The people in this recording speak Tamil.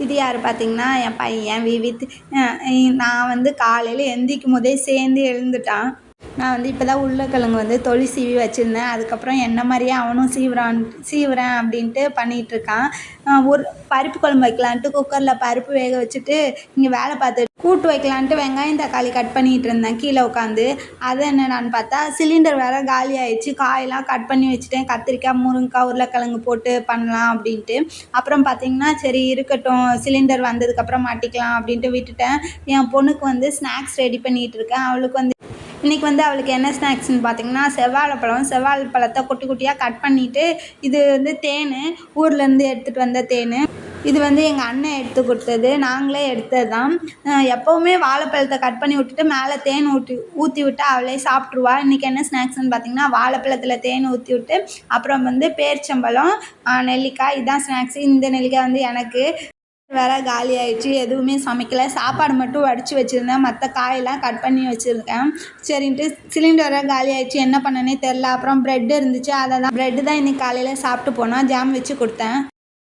இது யார் பார்த்தீங்கன்னா, என் பையன் விவித். நான் வந்து காலையில எந்திரிக்கும் போதே சேர்ந்து எழுந்துட்டான். நான் வந்து இப்போ தான் உருளைக்கிழங்கு வந்து தொளி சீவி வச்சுருந்தேன். அதுக்கப்புறம் என்ன மாரியே அவனும் சீவுறேன் அப்படின்ட்டு பண்ணிகிட்ருக்கான். ஒரு பருப்பு குழம்பு வைக்கலான்ட்டு குக்கரில் பருப்பு வேக வச்சுட்டு இங்கே வேலை பார்த்துட்டு கூட்டு வைக்கலான்ட்டு வெங்காயம் தக்காளி கட் பண்ணிகிட்டு இருந்தேன் கீழே உட்காந்து. அது என்னடான்னு பார்த்தா சிலிண்டர் வேறு காலி ஆயிடுச்சு. காயெல்லாம் கட் பண்ணி வச்சுட்டேன். கத்திரிக்காய், முருங்கைக்காய், உருளைக்கிழங்கு போட்டு பண்ணலாம் அப்படின்ட்டு. அப்புறம் பார்த்தீங்கன்னா சரி இருக்கட்டும், சிலிண்டர் வந்ததுக்கப்புறம் மாட்டிக்கலாம் அப்படின்ட்டு விட்டுட்டேன். என் பொண்ணுக்கு வந்து ஸ்நாக்ஸ் ரெடி பண்ணிகிட்டு இருக்கேன். அவளுக்கு வந்து இன்றைக்கி வந்து அவளுக்கு என்ன ஸ்நாக்ஸ்ன்னு பார்த்தீங்கன்னா, செவ்வாழைப்பழத்தை குட்டி குட்டியாக கட் பண்ணிவிட்டு, இது வந்து தேன், ஊர்லேருந்து எடுத்துகிட்டு வந்த தேன். இது வந்து எங்கள் அண்ணன் எடுத்து கொடுத்தது, நாங்களே எடுத்தது தான். எப்போவுமே வாழைப்பழத்தை கட் பண்ணி விட்டுட்டு மேலே தேன் ஊற்றி விட்டு அவளே சாப்பிட்ருவா. இன்றைக்கி என்ன ஸ்நாக்ஸ்ன்னு பார்த்தீங்கன்னா, வாழைப்பழத்தில் தேன் ஊற்றி விட்டு, அப்புறம் வந்து பேரிச்சம்பழம், நெல்லிக்காய், இதுதான் ஸ்நாக்ஸு. இந்த நெல்லிக்காய் வந்து எனக்கு வேறு காலி ஆயிடுச்சு. எதுவுமே சமைக்கலை. சாப்பாடு மட்டும் வடித்து வச்சுருந்தேன். மற்ற காயெல்லாம் கட் பண்ணி வச்சுருக்கேன். சரின்ட்டு சிலிண்டர் வேறு காலி ஆயிடுச்சு. என்ன பண்ணனே தெரில. அப்புறம் ப்ரெட் இருந்துச்சு. ப்ரெட்டு தான் இன்றைக்கி காலையில் சாப்பிட்டு போனோம். ஜாம் வச்சு கொடுத்தேன்.